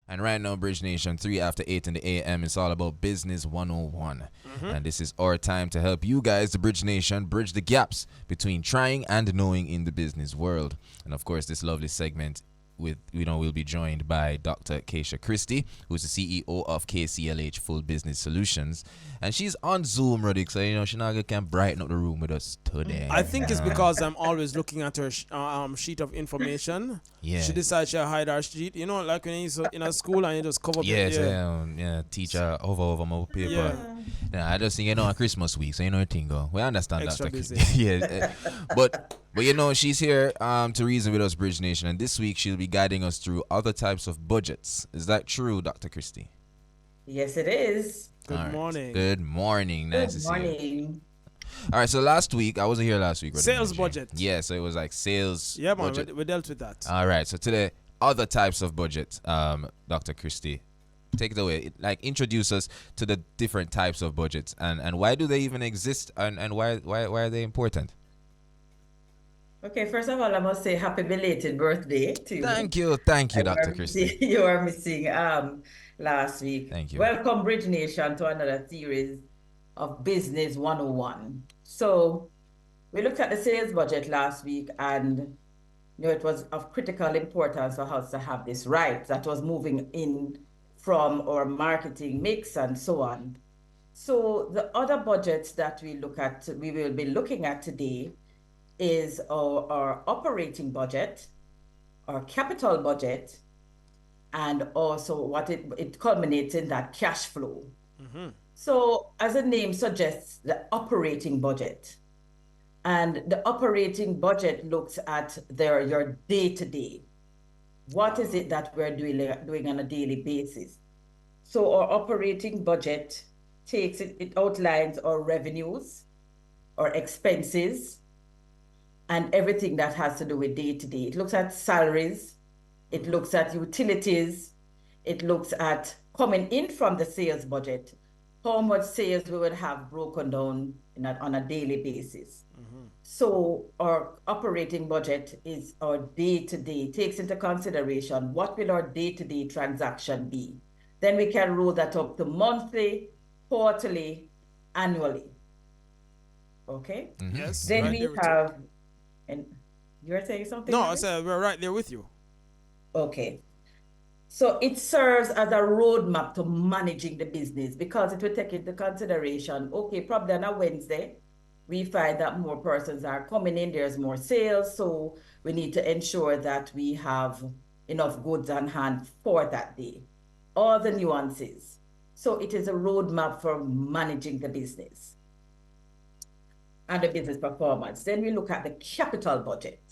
And right now, Bridge Nation, 3 after 8 in the AM, it's all about Business 101. And this is our time to help you guys, the Bridge Nation, bridge the gaps between trying and knowing in the business world. And of course, this lovely segment we'll be joined by Dr. Kesha Christie, who's the CEO of KCLH Full Business Solutions, and she's on Zoom, Roddick, so she can brighten up the room with us today. I think it's because I'm always looking at her sheet of information. Yeah. She decides she'll hide her sheet. Like when you're in a school and you just cover Yes, it. teacher over my paper. Yeah. I just think on Christmas week, so the thing go. We understand Extra that. busy. Yeah, but she's here to reason with us, Bridge Nation, and this week she'll be guiding us through other types of budgets. Is that true, Dr. Christie? Yes, it is. Good morning. Good morning. Nice to see you. Good morning. All right, so last week, I wasn't here last week. Sales budget. Yeah, so it was like sales Yeah, man, budget. we dealt with that. All right, so today, other types of budget. Dr. Christie, take it away. Introduce us to the different types of budgets and why do they even exist and why are they important? Okay, first of all, I must say happy belated birthday to you. Thank you, Dr. Christie. You are missing last week. Thank you. Welcome, Bridge Nation, to another series of Business 101. So we looked at the sales budget last week, and it was of critical importance for us to have this right. That was moving in from our marketing mix and so on. So the other budgets that we will be looking at today is our operating budget, our capital budget, and also what it culminates in that cash flow. So as the name suggests, the operating budget. And the operating budget looks at your day-to-day. What is it that we're doing on a daily basis? So our operating budget it outlines our revenues, our expenses, and everything that has to do with day-to-day. It looks at salaries, it looks at utilities, it looks at coming in from the sales budget, how much sales we would have broken down on a daily basis. So our operating budget is our day-to-day, takes into consideration what will our day-to-day transaction be. Then we can roll that up to monthly, quarterly, annually. Okay? Yes. Then right we there with have, and you're saying something? No, I Alex? said we're right there with you. Okay. So it serves as a roadmap to managing the business because it will take into consideration, okay, probably on a Wednesday, we find that more persons are coming in, there's more sales, so we need to ensure that we have enough goods on hand for that day. All the nuances. So it is a roadmap for managing the business and the business performance. Then we look at the capital budget.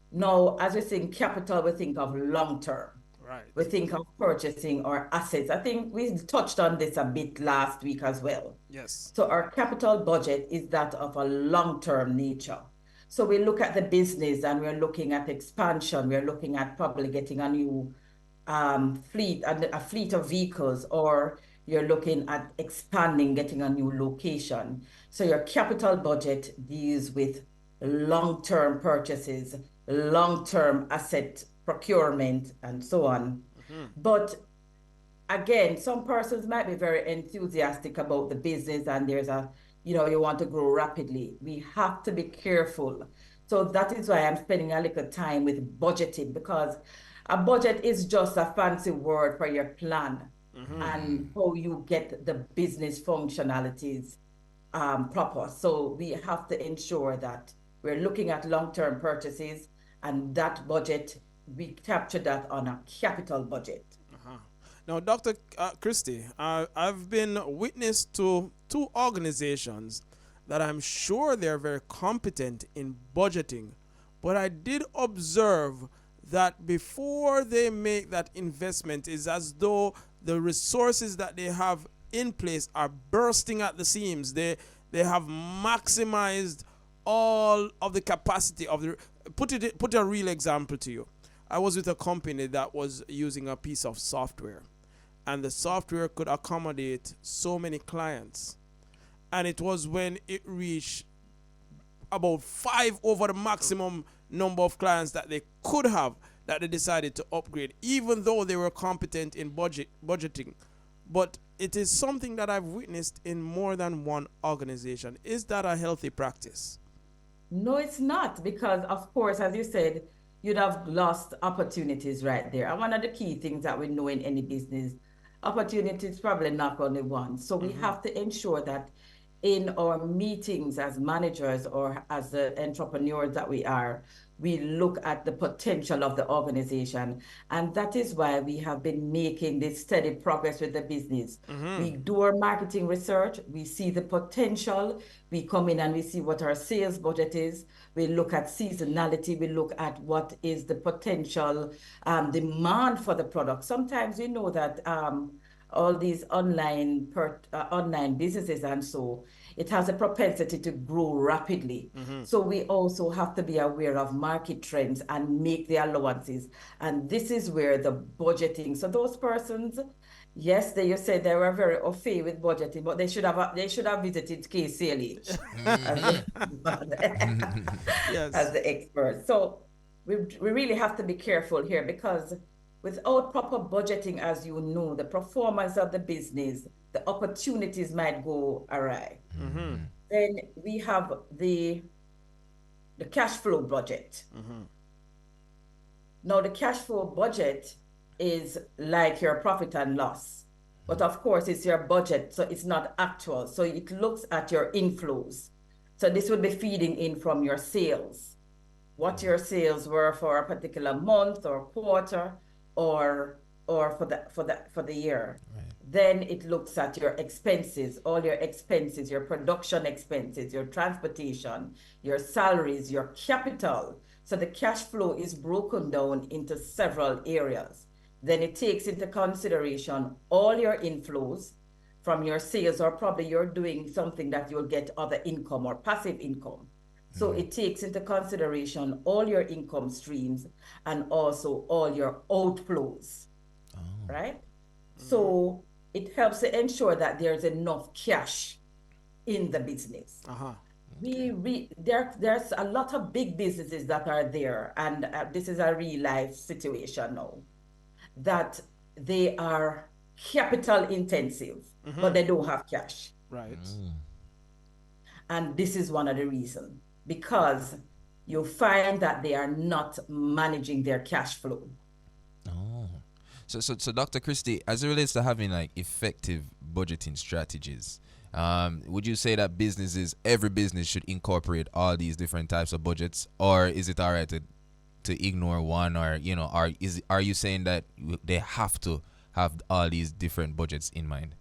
Now, as we think capital, we think of long term. Right. We think of purchasing our assets. I think we touched on this a bit last week as well. Yes. So our capital budget is that of a long-term nature. So we look at the business and we're looking at expansion. We're looking at probably getting a new fleet, a fleet of vehicles, or you're looking at expanding, getting a new location. So your capital budget deals with long-term purchases, long-term asset procurement, and so on. But again, some persons might be very enthusiastic about the business and there's you want to grow rapidly. We have to be careful. So that is why I'm spending a little time with budgeting, because a budget is just a fancy word for your plan and how you get the business functionalities proper. So we have to ensure that we're looking at long-term purchases, and that budget, we capture that on a capital budget. Now, Dr. Christie, I've been witness to two organizations that I'm sure they're very competent in budgeting, but I did observe that before they make that investment, is as though the resources that they have in place are bursting at the seams. They have maximized all of the capacity of the. Put a real example to you. I was with a company that was using a piece of software, and the software could accommodate so many clients, and it was when it reached about 5 over the maximum number of clients that they could have, that they decided to upgrade, even though they were competent in budgeting. But it is something that I've witnessed in more than one organization. Is that a healthy practice? No, it's not, because of course, as you said, you'd have lost opportunities right there. And one of the key things that we know in any business, opportunities probably knock on the one. So we have to ensure that in our meetings as managers or as the entrepreneurs that we are, we look at the potential of the organization. And that is why we have been making this steady progress with the business. We do our marketing research, we see the potential, we come in and we see what our sales budget is, we look at seasonality, we look at what is the potential demand for the product. Sometimes we know that all these online businesses and so it has a propensity to grow rapidly. So we also have to be aware of market trends and make the allowances. And this is where the budgeting. So those persons, yes, you said they were very au fait with budgeting, but they should have visited KCLH Yes. as the expert. So we really have to be careful here, because without proper budgeting, as you know, the performance of the business, the opportunities might go awry. Then we have the cash flow budget. Now, the cash flow budget is like your profit and loss, but of course, it's your budget, so it's not actual. So it looks at your inflows. So this would be feeding in from your sales, what your sales were for a particular month or quarter, or for the year. Right. Then it looks at your expenses, all your expenses, your production expenses, your transportation, your salaries, your capital. So the cash flow is broken down into several areas. Then it takes into consideration all your inflows from your sales, or probably you're doing something that you'll get other income or passive income. So it takes into consideration all your income streams and also all your outflows, right? So it helps to ensure that there's enough cash in the business. There's a lot of big businesses that are there, and this is a real life situation now, that they are capital intensive, but they don't have cash. Right. And this is one of the reasons, because you find that they are not managing their cash flow. Oh. So Dr. Christie, as it relates to having like effective budgeting strategies, would you say that every business should incorporate all these different types of budgets, or is it all right to ignore one, or are you saying that they have to have all these different budgets in mind?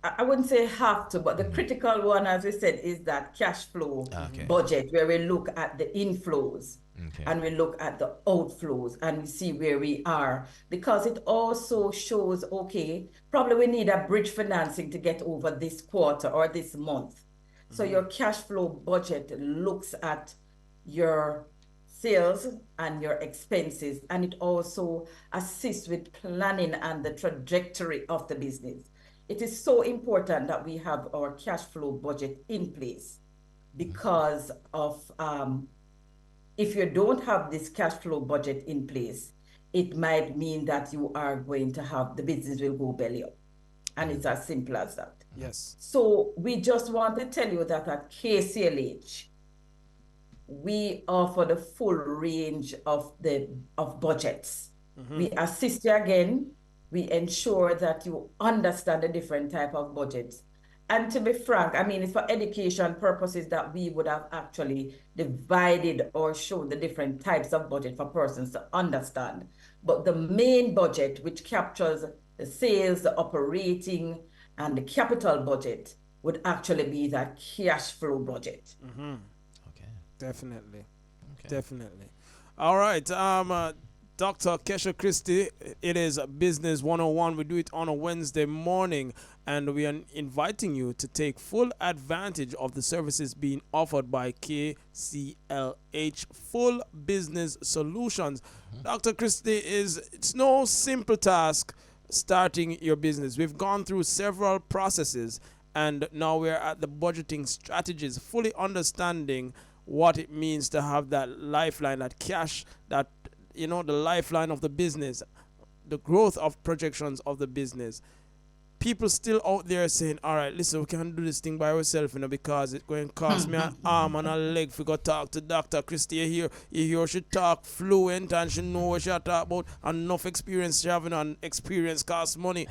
I wouldn't say have to, but the critical one, as we said, is that cash flow budget, where we look at the inflows and we look at the outflows and we see where we are, because it also shows, okay, probably we need a bridge financing to get over this quarter or this month. So your cash flow budget looks at your sales and your expenses, and it also assists with planning and the trajectory of the business. It is so important that we have our cash flow budget in place, because of if you don't have this cash flow budget in place, it might mean that you are going to have the business will go belly up. And it's as simple as that. Yes. So we just want to tell you that at KCLH, we offer the full range of budgets. We assist you again. We ensure that you understand the different type of budgets. And to be frank, I mean, it's for education purposes that we would have actually divided or shown the different types of budget for persons to understand. But the main budget, which captures the sales, the operating, and the capital budget, would actually be that cash flow budget. Okay. Definitely. Okay. Definitely. All right. Dr. Kesha Christie, it is Business 101. We do it on a Wednesday morning, and we are inviting you to take full advantage of the services being offered by KCLH Full Business Solutions. Dr. Christie, it's no simple task starting your business. We've gone through several processes, and now we're at the budgeting strategies, fully understanding what it means to have that lifeline, that cash, that the lifeline of the business, the growth of projections of the business. People still out there saying, all right, listen, we can't do this thing by ourselves, because it's going to cost me an arm and a leg if we go talk to Dr. Christie here. She talk fluent and she know what she talk about, and enough experience she having, and experience costs money.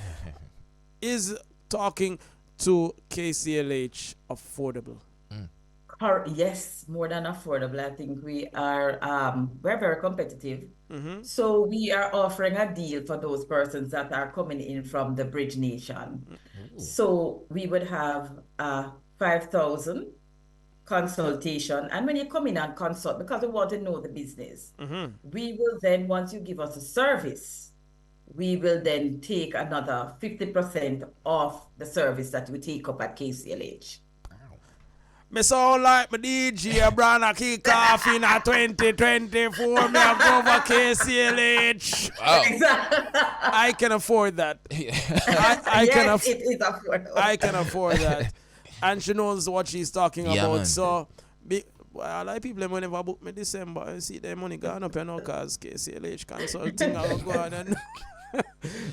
Is talking to KCLH affordable? Yes, more than affordable. I think we're very competitive. So we are offering a deal for those persons that are coming in from the Bridge Nation. So we would have 5,000 consultation. And when you come in and consult, because we want to know the business, we will then, once you give us a service, we will then take another 50% off the service that we take up at KCLH. Me sound like my DJ Brana kick off in a 2024. Me a go over KCLH. Wow. Exactly. I can afford that. I Yes, it is affordable. I can afford that. And she knows what she's talking Yeah, about. man. So, a lot of people when never book me December, you see their money gone up, because KCLH consulting. I'll go on and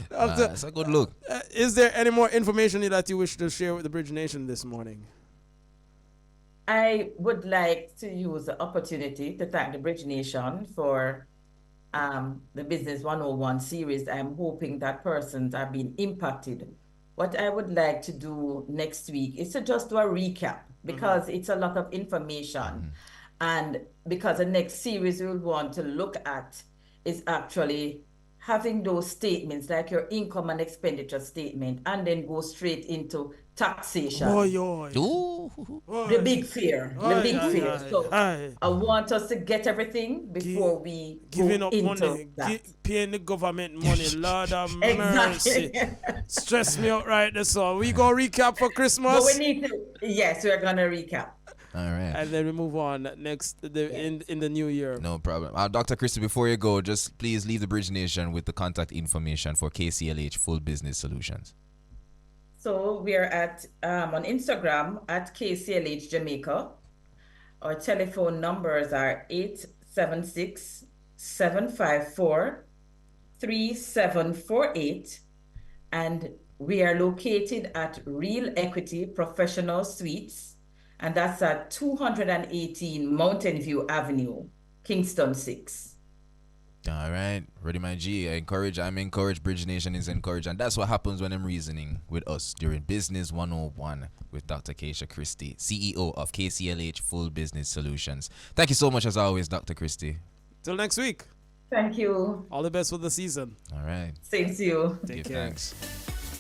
That's a good look. is there any more information that you wish to share with the Bridge Nation this morning? I would like to use the opportunity to thank the Bridge Nation for the Business 101 series. I'm hoping that persons are being impacted. What I would like to do next week is to just do a recap, because it's a lot of information. And because the next series we'll want to look at is actually having those statements like your income and expenditure statement, and then go straight into taxation. Ooh. The big fear. So I want us to get everything before we giving go up into money, that. paying the government money. Lord have mercy. Stress me out right there. So we go recap for But Christmas. we need to, yes, we're going to recap. All right. And then we move on next in the new year. No problem. Dr. Christie, before you go, just please leave the Bridge Nation with the contact information for KCLH Full Business Solutions. So we're at on Instagram at KCLH Jamaica. Our telephone numbers are 876-754-3748. And we are located at Real Equity Professional Suites. And that's at 218 Mountain View Avenue, Kingston 6. All right. Ready, my G. I'm encouraged. Bridge Nation is encouraged. And that's what happens when I'm reasoning with us during Business 101 with Dr. Kesha Christie, CEO of KCLH Full Business Solutions. Thank you so much, as always, Dr. Christie. Till next week. Thank you. All the best for the season. All right. Same to you. Take Give care. thanks.